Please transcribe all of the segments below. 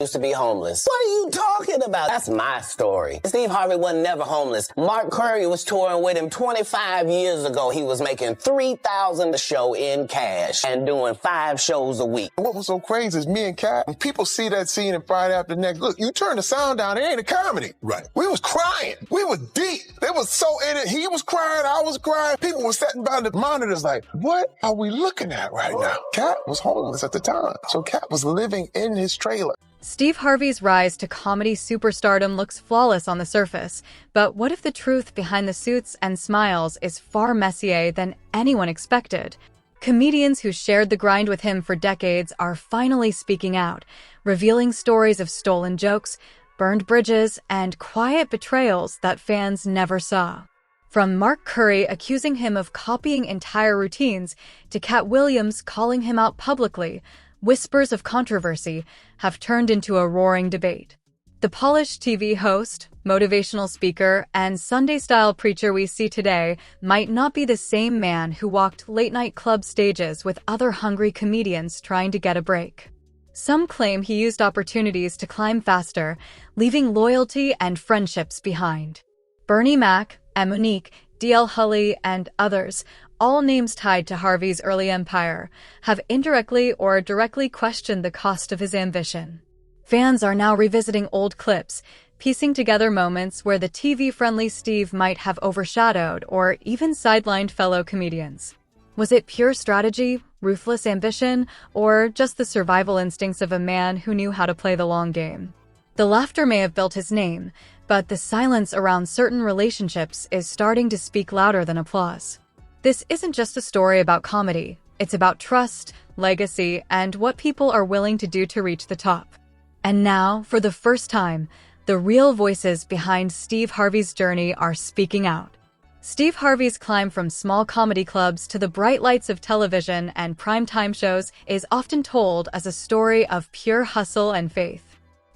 used to be homeless. What are you talking about? That's my story. Steve Harvey wasn't never homeless. Mark Curry was touring with him 25 years ago. He was making $3,000 a show in cash and doing 5 shows a week. What was so crazy is me and Kat, when people see that scene in Friday After Next, look, you turn the sound down, it ain't a comedy. Right. We was crying. We was deep. They was so in it. He was crying, I was crying. People were sitting by the monitors like, what are we looking at right now? Kat was homeless at the time, so Kat was living in his trailer. Steve Harvey's rise to comedy superstardom looks flawless on the surface, but what if the truth behind the suits and smiles is far messier than anyone expected? Comedians who shared the grind with him for decades are finally speaking out, revealing stories of stolen jokes, burned bridges, and quiet betrayals that fans never saw. From Mark Curry accusing him of copying entire routines to Cat Williams calling him out publicly, whispers of controversy have turned into a roaring debate. The polished TV host, motivational speaker, and Sunday-style preacher we see today might not be the same man who walked late-night club stages with other hungry comedians trying to get a break. Some claim he used opportunities to climb faster, leaving loyalty and friendships behind. Bernie Mac, Monique, D.L. Hawley, and others, all names tied to Harvey's early empire, have indirectly or directly questioned the cost of his ambition. Fans are now revisiting old clips, piecing together moments where the TV-friendly Steve might have overshadowed or even sidelined fellow comedians. Was it pure strategy, ruthless ambition, or just the survival instincts of a man who knew how to play the long game? The laughter may have built his name, but the silence around certain relationships is starting to speak louder than applause. This isn't just a story about comedy. It's about trust, legacy, and what people are willing to do to reach the top. And now, for the first time, the real voices behind Steve Harvey's journey are speaking out. Steve Harvey's climb from small comedy clubs to the bright lights of television and primetime shows is often told as a story of pure hustle and faith.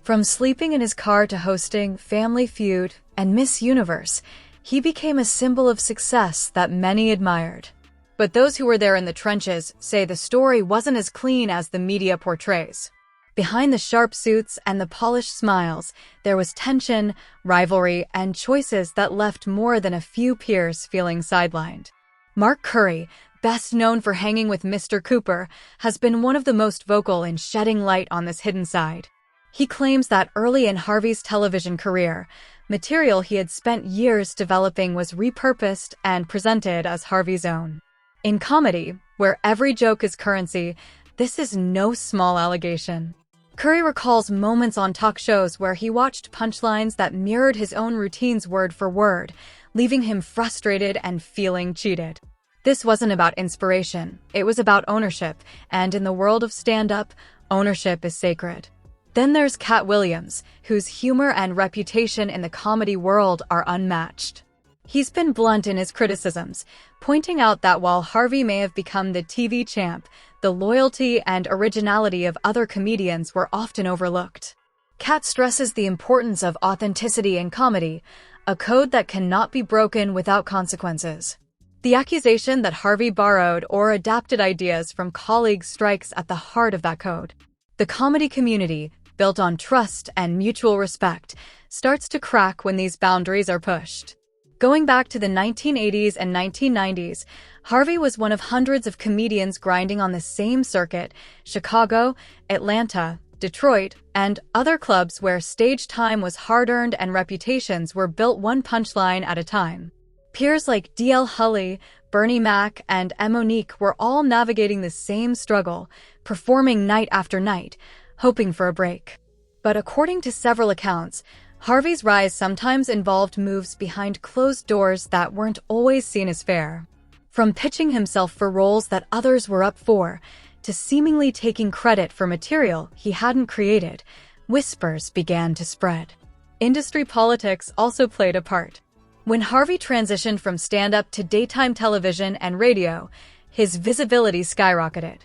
From sleeping in his car to hosting Family Feud and Miss Universe, he became a symbol of success that many admired. But those who were there in the trenches say the story wasn't as clean as the media portrays. Behind the sharp suits and the polished smiles, there was tension, rivalry, and choices that left more than a few peers feeling sidelined. Mark Curry, best known for hanging with Mr. Cooper, has been one of the most vocal in shedding light on this hidden side. He claims that early in Harvey's television career, material he had spent years developing was repurposed and presented as Harvey's own. In comedy, where every joke is currency, this is no small allegation. Curry recalls moments on talk shows where he watched punchlines that mirrored his own routines word for word, leaving him frustrated and feeling cheated. This wasn't about inspiration, it was about ownership, and in the world of stand-up, ownership is sacred. Then there's Cat Williams, whose humor and reputation in the comedy world are unmatched. He's been blunt in his criticisms, pointing out that while Harvey may have become the TV champ, the loyalty and originality of other comedians were often overlooked. Cat stresses the importance of authenticity in comedy, a code that cannot be broken without consequences. The accusation that Harvey borrowed or adapted ideas from colleagues strikes at the heart of that code. The comedy community, built on trust and mutual respect, starts to crack when these boundaries are pushed. Going back to the 1980s and 1990s, Harvey was one of hundreds of comedians grinding on the same circuit: Chicago, Atlanta, Detroit, and other clubs where stage time was hard-earned and reputations were built one punchline at a time. Peers like D.L. Hawley, Bernie Mac, and Monique were all navigating the same struggle, performing night after night, hoping for a break. But according to several accounts, Harvey's rise sometimes involved moves behind closed doors that weren't always seen as fair. From pitching himself for roles that others were up for, to seemingly taking credit for material he hadn't created, whispers began to spread. Industry politics also played a part. When Harvey transitioned from stand-up to daytime television and radio, his visibility skyrocketed.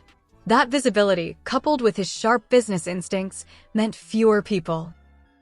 That visibility, coupled with his sharp business instincts, meant fewer people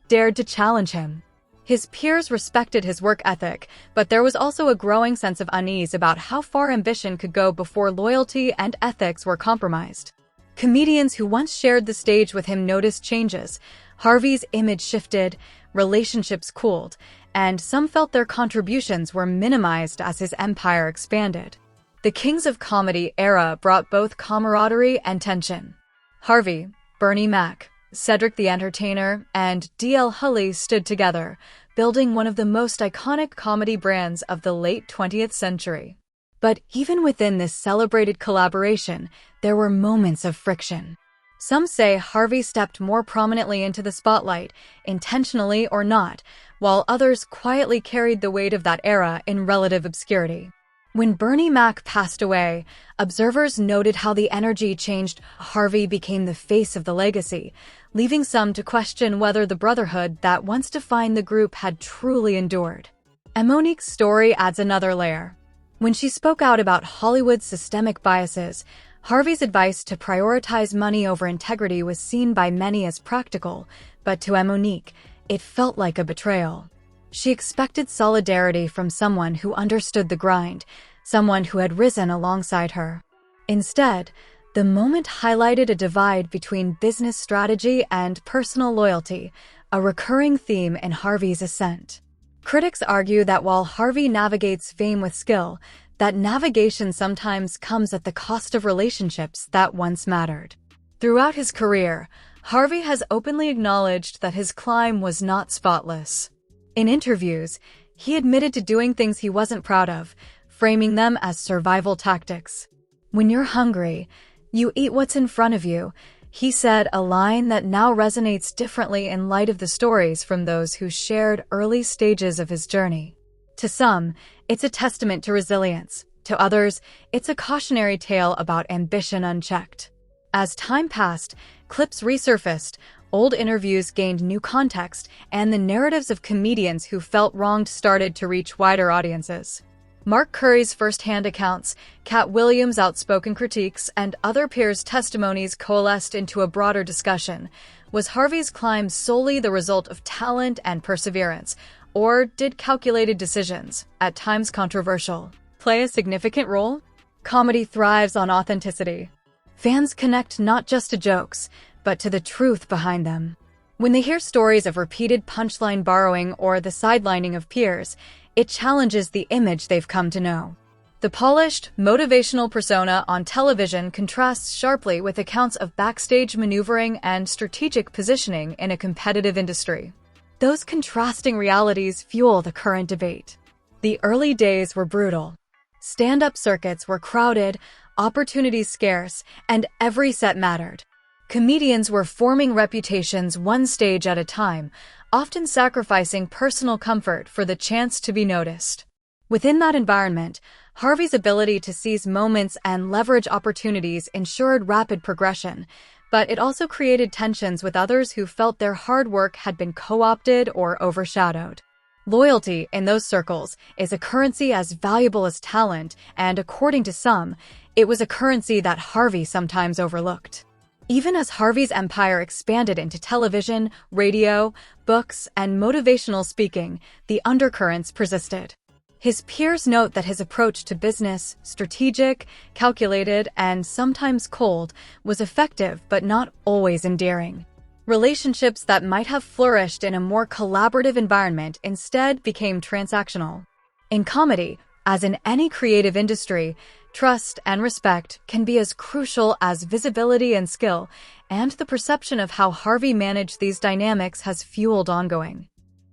dared to challenge him. His peers respected his work ethic, but there was also a growing sense of unease about how far ambition could go before loyalty and ethics were compromised. Comedians who once shared the stage with him noticed changes. Harvey's image shifted, relationships cooled, and some felt their contributions were minimized as his empire expanded. The Kings of Comedy era brought both camaraderie and tension. Harvey, Bernie Mac, Cedric the Entertainer, and D.L. Hawley stood together, building one of the most iconic comedy brands of the late 20th century. But even within this celebrated collaboration, there were moments of friction. Some say Harvey stepped more prominently into the spotlight, intentionally or not, while others quietly carried the weight of that era in relative obscurity. When Bernie Mac passed away, observers noted how the energy changed. Harvey became the face of the legacy, leaving some to question whether the brotherhood that once defined the group had truly endured. And Monique's story adds another layer. When she spoke out about Hollywood's systemic biases, Harvey's advice to prioritize money over integrity was seen by many as practical, but to Monique, it felt like a betrayal. She expected solidarity from someone who understood the grind, someone who had risen alongside her. Instead, the moment highlighted a divide between business strategy and personal loyalty, a recurring theme in Harvey's ascent. Critics argue that while Harvey navigates fame with skill, that navigation sometimes comes at the cost of relationships that once mattered. Throughout his career, Harvey has openly acknowledged that his climb was not spotless. In interviews, he admitted to doing things he wasn't proud of, framing them as survival tactics. "When you're hungry, you eat what's in front of you," he said, a line that now resonates differently in light of the stories from those who shared early stages of his journey. To some, it's a testament to resilience. To others, it's a cautionary tale about ambition unchecked. As time passed, clips resurfaced, old interviews gained new context, and the narratives of comedians who felt wronged started to reach wider audiences. Mark Curry's first-hand accounts, Cat Williams' outspoken critiques, and other peers' testimonies coalesced into a broader discussion. Was Harvey's climb solely the result of talent and perseverance, or did calculated decisions, at times controversial, play a significant role? Comedy thrives on authenticity. Fans connect not just to jokes, but to the truth behind them. When they hear stories of repeated punchline borrowing or the sidelining of peers, it challenges the image they've come to know. The polished, motivational persona on television contrasts sharply with accounts of backstage maneuvering and strategic positioning in a competitive industry. Those contrasting realities fuel the current debate. The early days were brutal. Stand-up circuits were crowded, opportunities scarce, and every set mattered. Comedians were forming reputations one stage at a time, often sacrificing personal comfort for the chance to be noticed. Within that environment, Harvey's ability to seize moments and leverage opportunities ensured rapid progression, but it also created tensions with others who felt their hard work had been co-opted or overshadowed. Loyalty in those circles is a currency as valuable as talent, and according to some, it was a currency that Harvey sometimes overlooked. Even as Harvey's empire expanded into television, radio, books, and motivational speaking, the undercurrents persisted. His peers note that his approach to business, strategic, calculated, and sometimes cold, was effective but not always endearing. Relationships that might have flourished in a more collaborative environment instead became transactional. In comedy, as in any creative industry, trust and respect can be as crucial as visibility and skill, and the perception of how Harvey managed these dynamics has fueled ongoing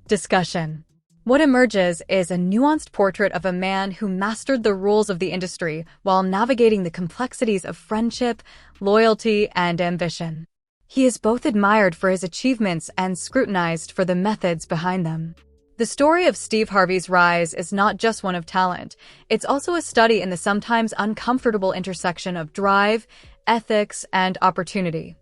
discussion. What emerges is a nuanced portrait of a man who mastered the rules of the industry while navigating the complexities of friendship, loyalty, and ambition. He is both admired for his achievements and scrutinized for the methods behind them. The story of Steve Harvey's rise is not just one of talent, it's also a study in the sometimes uncomfortable intersection of drive, ethics, and opportunity.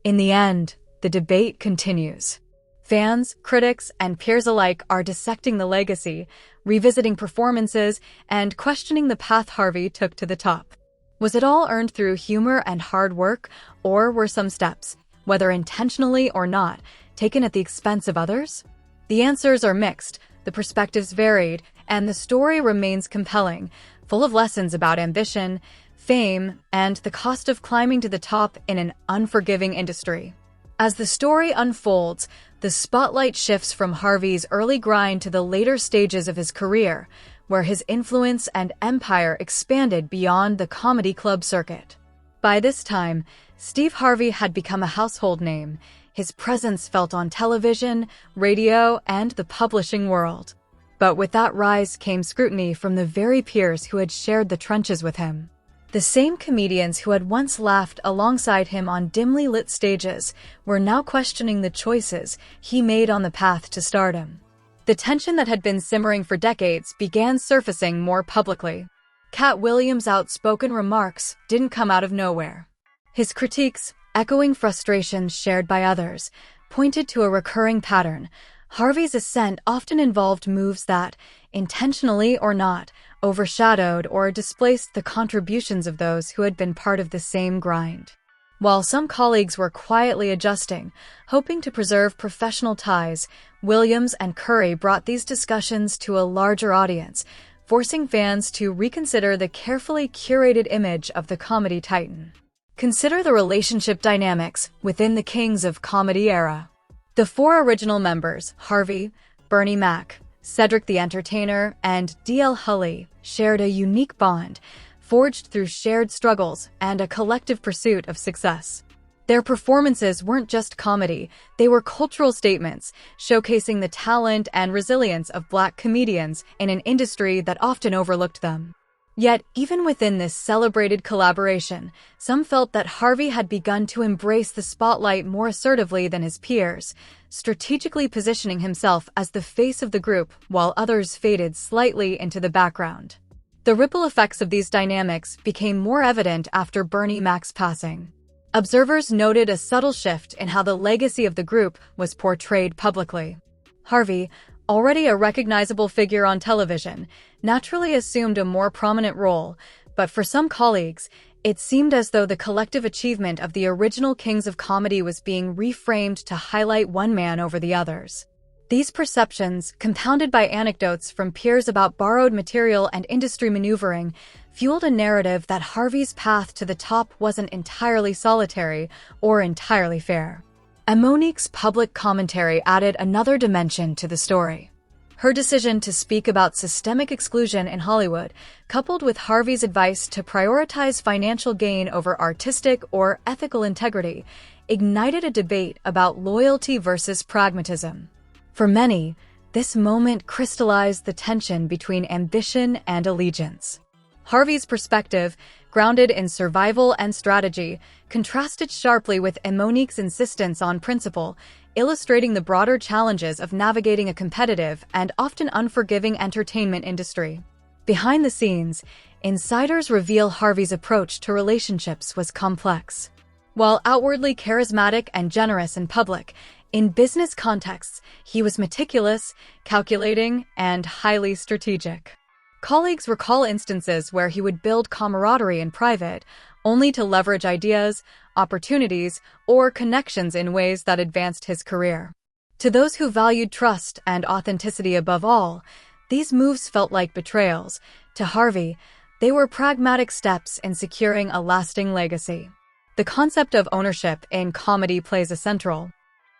In the end, the debate continues. Fans, critics, and peers alike are dissecting the legacy, revisiting performances, and questioning the path Harvey took to the top. Was it all earned through humor and hard work, or were some steps, whether intentionally or not, taken at the expense of others? The answers are mixed, the perspectives varied, and the story remains compelling, full of lessons about ambition, fame, and the cost of climbing to the top in an unforgiving industry. As the story unfolds, the spotlight shifts from Harvey's early grind to the later stages of his career, where his influence and empire expanded beyond the comedy club circuit. By this time, Steve Harvey had become a household name. His presence felt on television, radio, and the publishing world. But with that rise came scrutiny from the very peers who had shared the trenches with him. The same comedians who had once laughed alongside him on dimly lit stages were now questioning the choices he made on the path to stardom. The tension that had been simmering for decades began surfacing more publicly. Cat Williams' outspoken remarks didn't come out of nowhere. His critiques, echoing frustrations shared by others, pointed to a recurring pattern. Harvey's ascent often involved moves that, intentionally or not, overshadowed or displaced the contributions of those who had been part of the same grind. While some colleagues were quietly adjusting, hoping to preserve professional ties, Williams and Curry brought these discussions to a larger audience, forcing fans to reconsider the carefully curated image of the comedy titan. Consider the relationship dynamics within the Kings of Comedy era. The four original members, Harvey, Bernie Mac, Cedric the Entertainer, and D.L. Hawley, shared a unique bond, forged through shared struggles and a collective pursuit of success. Their performances weren't just comedy, they were cultural statements, showcasing the talent and resilience of Black comedians in an industry that often overlooked them. Yet, even within this celebrated collaboration, some felt that Harvey had begun to embrace the spotlight more assertively than his peers, strategically positioning himself as the face of the group while others faded slightly into the background. The ripple effects of these dynamics became more evident after Bernie Mac's passing. Observers noted a subtle shift in how the legacy of the group was portrayed publicly. Harvey, already a recognizable figure on television, naturally assumed a more prominent role, but for some colleagues, it seemed as though the collective achievement of the original Kings of Comedy was being reframed to highlight one man over the others. These perceptions, compounded by anecdotes from peers about borrowed material and industry maneuvering, fueled a narrative that Harvey's path to the top wasn't entirely solitary or entirely fair. And Monique's public commentary added another dimension to the story. Her decision to speak about systemic exclusion in Hollywood, coupled with Harvey's advice to prioritize financial gain over artistic or ethical integrity, ignited a debate about loyalty versus pragmatism. For many, this moment crystallized the tension between ambition and allegiance. Harvey's perspective, grounded in survival and strategy, contrasted sharply with Monique's insistence on principle, illustrating the broader challenges of navigating a competitive and often unforgiving entertainment industry. Behind the scenes, insiders reveal Harvey's approach to relationships was complex. While outwardly charismatic and generous in public, in business contexts, he was meticulous, calculating, and highly strategic. Colleagues recall instances where he would build camaraderie in private, only to leverage ideas, opportunities, or connections in ways that advanced his career. To those who valued trust and authenticity above all, these moves felt like betrayals. To Harvey, they were pragmatic steps in securing a lasting legacy. The concept of ownership in comedy plays a central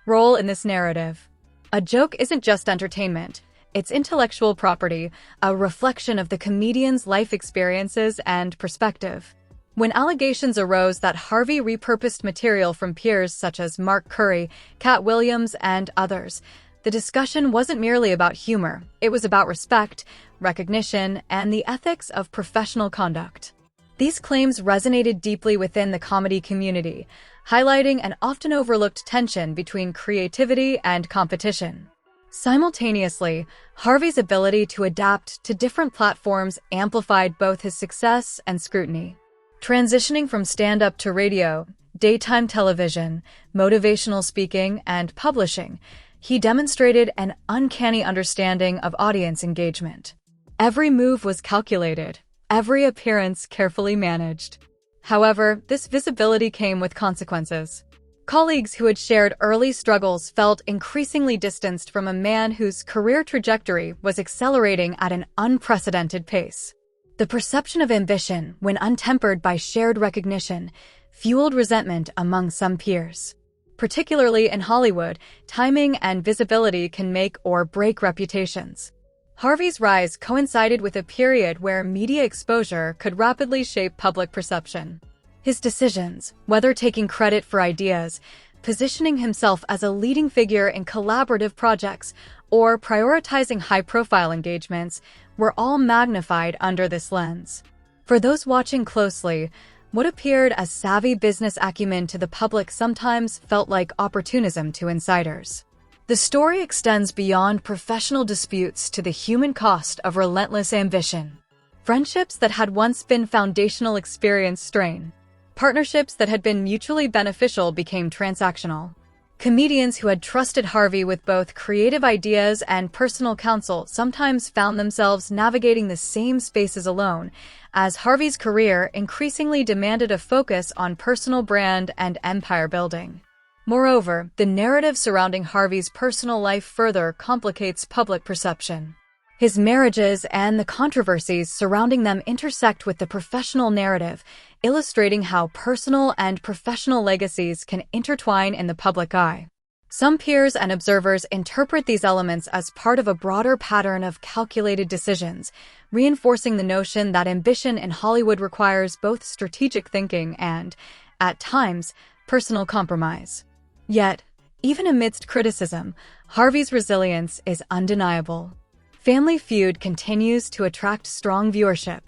role in this narrative. A joke isn't just entertainment. It's intellectual property, a reflection of the comedian's life experiences and perspective. When allegations arose that Harvey repurposed material from peers such as Mark Curry, Cat Williams, and others, the discussion wasn't merely about humor. It was about respect, recognition, and the ethics of professional conduct. These claims resonated deeply within the comedy community, highlighting an often overlooked tension between creativity and competition. Simultaneously, Harvey's ability to adapt to different platforms amplified both his success and scrutiny. Transitioning from stand-up to radio, daytime television, motivational speaking, and publishing, he demonstrated an uncanny understanding of audience engagement. Every move was calculated, every appearance carefully managed. However, this visibility came with consequences. Colleagues who had shared early struggles felt increasingly distanced from a man whose career trajectory was accelerating at an unprecedented pace. The perception of ambition, when untempered by shared recognition, fueled resentment among some peers. Particularly in Hollywood, timing and visibility can make or break reputations. Harvey's rise coincided with a period where media exposure could rapidly shape public perception. His decisions, whether taking credit for ideas, positioning himself as a leading figure in collaborative projects, or prioritizing high-profile engagements, were all magnified under this lens. For those watching closely, what appeared as savvy business acumen to the public sometimes felt like opportunism to insiders. The story extends beyond professional disputes to the human cost of relentless ambition. Friendships that had once been foundational experienced strain. Partnerships that had been mutually beneficial became transactional. Comedians who had trusted Harvey with both creative ideas and personal counsel sometimes found themselves navigating the same spaces alone, as Harvey's career increasingly demanded a focus on personal brand and empire building. Moreover, the narrative surrounding Harvey's personal life further complicates public perception. His marriages and the controversies surrounding them intersect with the professional narrative, illustrating how personal and professional legacies can intertwine in the public eye. Some peers and observers interpret these elements as part of a broader pattern of calculated decisions, reinforcing the notion that ambition in Hollywood requires both strategic thinking and, at times, personal compromise. Yet, even amidst criticism, Harvey's resilience is undeniable. Family Feud continues to attract strong viewership.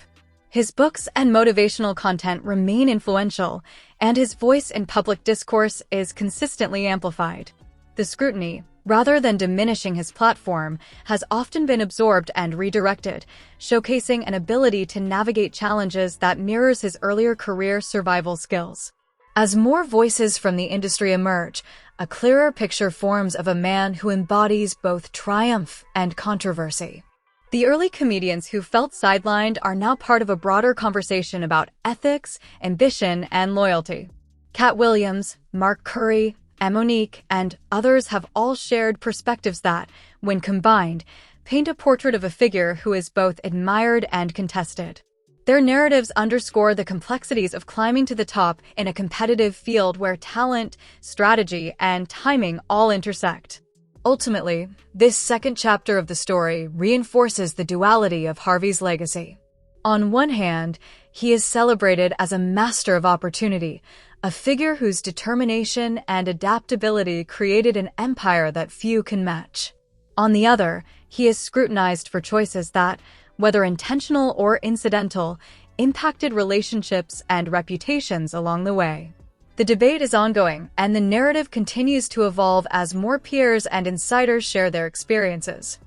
His books and motivational content remain influential, and his voice in public discourse is consistently amplified. The scrutiny, rather than diminishing his platform, has often been absorbed and redirected, showcasing an ability to navigate challenges that mirrors his earlier career survival skills. As more voices from the industry emerge, a clearer picture forms of a man who embodies both triumph and controversy. The early comedians who felt sidelined are now part of a broader conversation about ethics, ambition, and loyalty. Cat Williams, Mark Curry, Monique, and others have all shared perspectives that, when combined, paint a portrait of a figure who is both admired and contested. Their narratives underscore the complexities of climbing to the top in a competitive field where talent, strategy, and timing all intersect. Ultimately, this second chapter of the story reinforces the duality of Harvey's legacy. On one hand, he is celebrated as a master of opportunity, a figure whose determination and adaptability created an empire that few can match. On the other, he is scrutinized for choices that, whether intentional or incidental, impacted relationships and reputations along the way. The debate is ongoing, and the narrative continues to evolve as more peers and insiders share their experiences.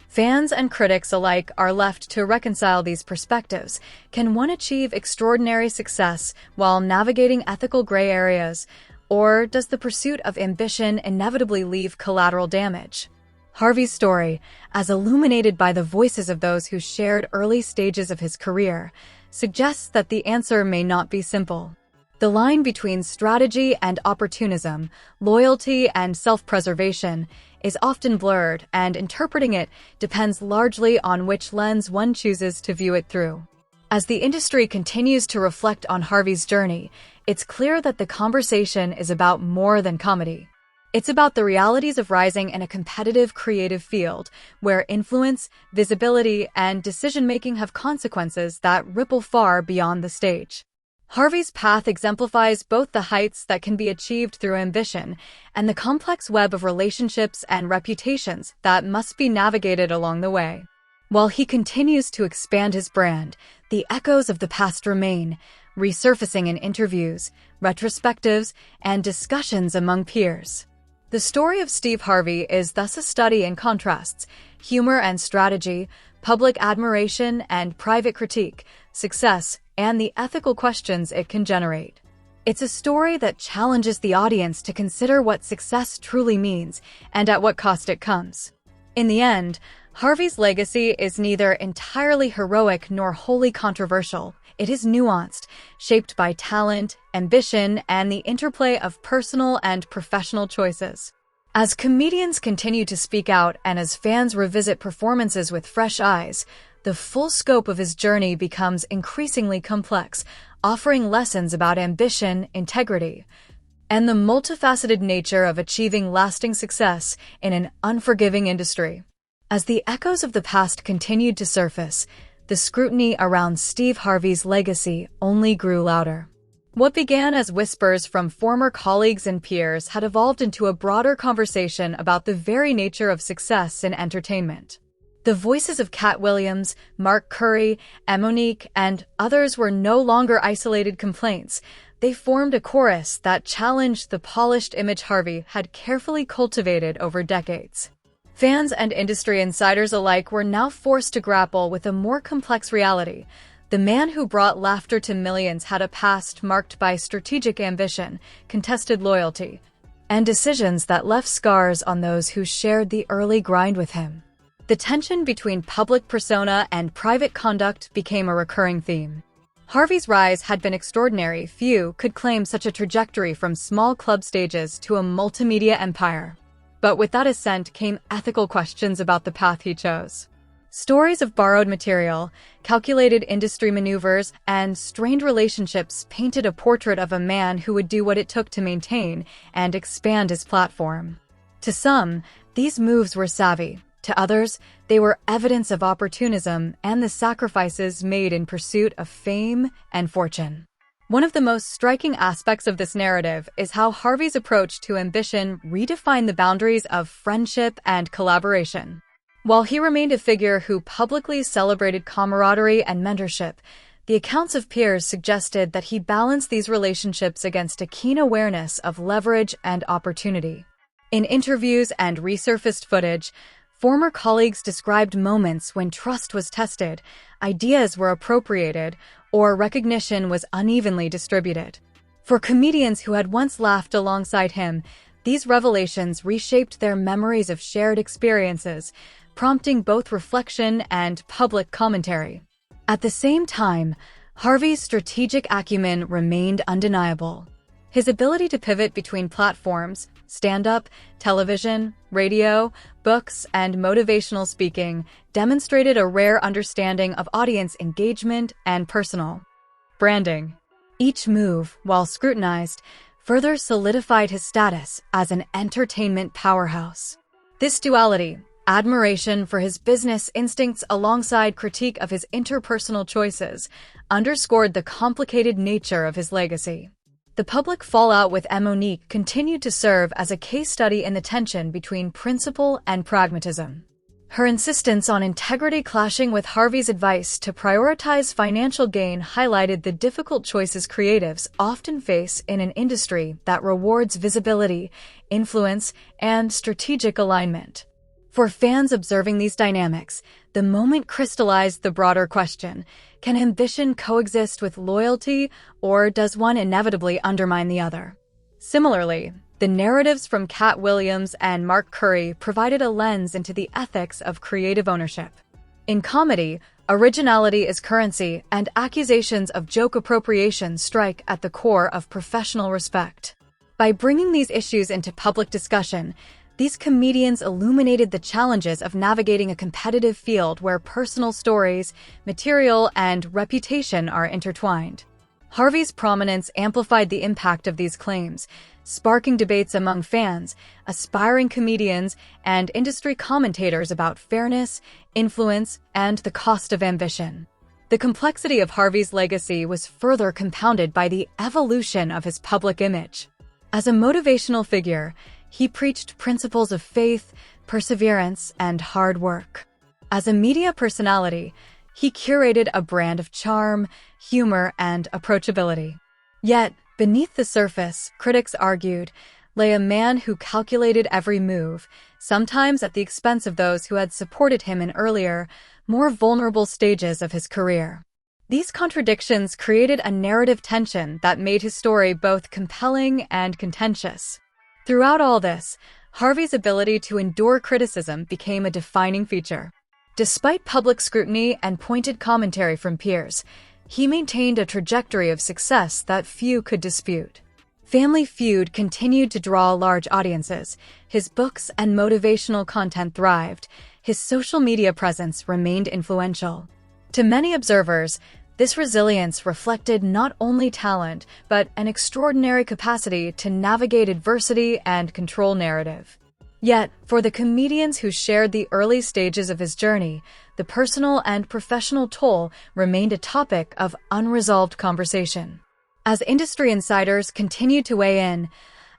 Fans and critics alike are left to reconcile these perspectives. Can one achieve extraordinary success while navigating ethical gray areas, or does the pursuit of ambition inevitably leave collateral damage? Harvey's story, as illuminated by the voices of those who shared early stages of his career, suggests that the answer may not be simple. The line between strategy and opportunism, loyalty and self-preservation, is often blurred, and interpreting it depends largely on which lens one chooses to view it through. As the industry continues to reflect on Harvey's journey, it's clear that the conversation is about more than comedy. It's about the realities of rising in a competitive creative field, where influence, visibility, and decision-making have consequences that ripple far beyond the stage. Harvey's path exemplifies both the heights that can be achieved through ambition and the complex web of relationships and reputations that must be navigated along the way. While he continues to expand his brand, the echoes of the past remain, resurfacing in interviews, retrospectives, and discussions among peers. The story of Steve Harvey is thus a study in contrasts, humor and strategy, public admiration and private critique, success, and the ethical questions it can generate. It's a story that challenges the audience to consider what success truly means and at what cost it comes. In the end, Harvey's legacy is neither entirely heroic nor wholly controversial. It is nuanced, shaped by talent, ambition, and the interplay of personal and professional choices. As comedians continue to speak out and as fans revisit performances with fresh eyes, the full scope of his journey becomes increasingly complex, offering lessons about ambition, integrity, and the multifaceted nature of achieving lasting success in an unforgiving industry. As the echoes of the past continued to surface, the scrutiny around Steve Harvey's legacy only grew louder. What began as whispers from former colleagues and peers had evolved into a broader conversation about the very nature of success in entertainment. The voices of Cat Williams, Mark Curry, Monique, and others were no longer isolated complaints. They formed a chorus that challenged the polished image Harvey had carefully cultivated over decades. Fans and industry insiders alike were now forced to grapple with a more complex reality. The man who brought laughter to millions had a past marked by strategic ambition, contested loyalty, and decisions that left scars on those who shared the early grind with him. The tension between public persona and private conduct became a recurring theme. Harvey's rise had been extraordinary. Few could claim such a trajectory from small club stages to a multimedia empire. But with that ascent came ethical questions about the path he chose. Stories of borrowed material, calculated industry maneuvers, and strained relationships painted a portrait of a man who would do what it took to maintain and expand his platform. To some, these moves were savvy. To others, they were evidence of opportunism and the sacrifices made in pursuit of fame and fortune. One of the most striking aspects of this narrative is how Harvey's approach to ambition redefined the boundaries of friendship and collaboration. While he remained a figure who publicly celebrated camaraderie and mentorship, the accounts of peers suggested that he balanced these relationships against a keen awareness of leverage and opportunity. In interviews and resurfaced footage, former colleagues described moments when trust was tested, ideas were appropriated, or recognition was unevenly distributed. For comedians who had once laughed alongside him, these revelations reshaped their memories of shared experiences, prompting both reflection and public commentary. At the same time, Harvey's strategic acumen remained undeniable. His ability to pivot between platforms, stand-up, television, radio, books, and motivational speaking demonstrated a rare understanding of audience engagement and personal branding. Each move, while scrutinized, further solidified his status as an entertainment powerhouse. This duality, admiration for his business instincts alongside critique of his interpersonal choices, underscored the complicated nature of his legacy. The public fallout with Monique continued to serve as a case study in the tension between principle and pragmatism. Her insistence on integrity clashing with Harvey's advice to prioritize financial gain highlighted the difficult choices creatives often face in an industry that rewards visibility, influence, and strategic alignment. For fans observing these dynamics, the moment crystallized the broader question: can ambition coexist with loyalty, or does one inevitably undermine the other? Similarly, the narratives from Cat Williams and Mark Curry provided a lens into the ethics of creative ownership. In comedy, originality is currency, and accusations of joke appropriation strike at the core of professional respect. By bringing these issues into public discussion, these comedians illuminated the challenges of navigating a competitive field where personal stories, material, and reputation are intertwined. Harvey's prominence amplified the impact of these claims, sparking debates among fans, aspiring comedians, and industry commentators about fairness, influence, and the cost of ambition. The complexity of Harvey's legacy was further compounded by the evolution of his public image. As a motivational figure, he preached principles of faith, perseverance, and hard work. As a media personality, he curated a brand of charm, humor, and approachability. Yet, beneath the surface, critics argued, lay a man who calculated every move, sometimes at the expense of those who had supported him in earlier, more vulnerable stages of his career. These contradictions created a narrative tension that made his story both compelling and contentious. Throughout all this, Harvey's ability to endure criticism became a defining feature. Despite public scrutiny and pointed commentary from peers, he maintained a trajectory of success that few could dispute. Family Feud continued to draw large audiences, his books and motivational content thrived, his social media presence remained influential. To many observers, this resilience reflected not only talent, but an extraordinary capacity to navigate adversity and control narrative. Yet, for the comedians who shared the early stages of his journey, the personal and professional toll remained a topic of unresolved conversation. As industry insiders continued to weigh in,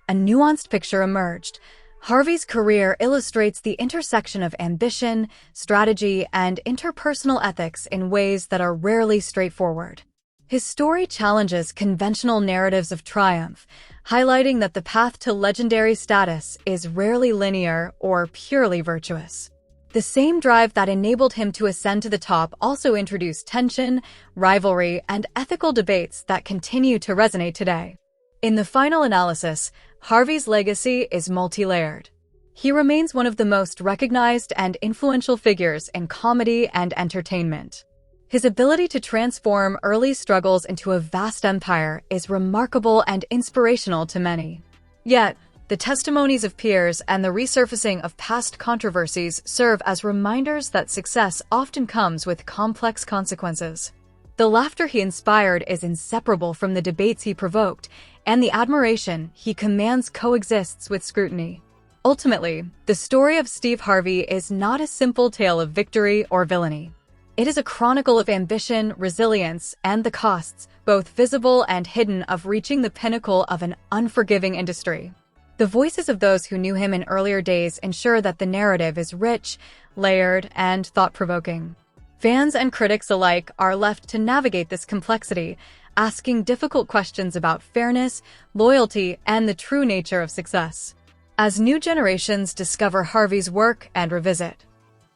a nuanced picture emerged. Harvey's career illustrates the intersection of ambition, strategy, and interpersonal ethics in ways that are rarely straightforward. His story challenges conventional narratives of triumph, highlighting that the path to legendary status is rarely linear or purely virtuous. The same drive that enabled him to ascend to the top also introduced tension, rivalry, and ethical debates that continue to resonate today. In the final analysis, Harvey's legacy is multi-layered. He remains one of the most recognized and influential figures in comedy and entertainment. His ability to transform early struggles into a vast empire is remarkable and inspirational to many. Yet, the testimonies of peers and the resurfacing of past controversies serve as reminders that success often comes with complex consequences. The laughter he inspired is inseparable from the debates he provoked, and the admiration he commands coexists with scrutiny. Ultimately, the story of Steve Harvey is not a simple tale of victory or villainy. It is a chronicle of ambition, resilience, and the costs, both visible and hidden, of reaching the pinnacle of an unforgiving industry. The voices of those who knew him in earlier days ensure that the narrative is rich, layered, and thought-provoking. Fans and critics alike are left to navigate this complexity, asking difficult questions about fairness, loyalty, and the true nature of success. As new generations discover Harvey's work and revisit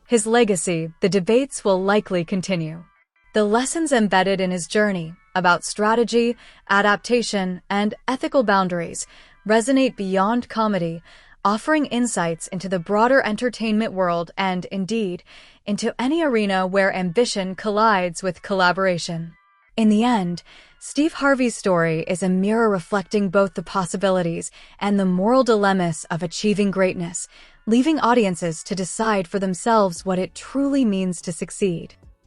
his legacy, the debates will likely continue. The lessons embedded in his journey about strategy, adaptation, and ethical boundaries resonate beyond comedy, offering insights into the broader entertainment world and, indeed, into any arena where ambition collides with collaboration. In the end, Steve Harvey's story is a mirror reflecting both the possibilities and the moral dilemmas of achieving greatness, leaving audiences to decide for themselves what it truly means to succeed.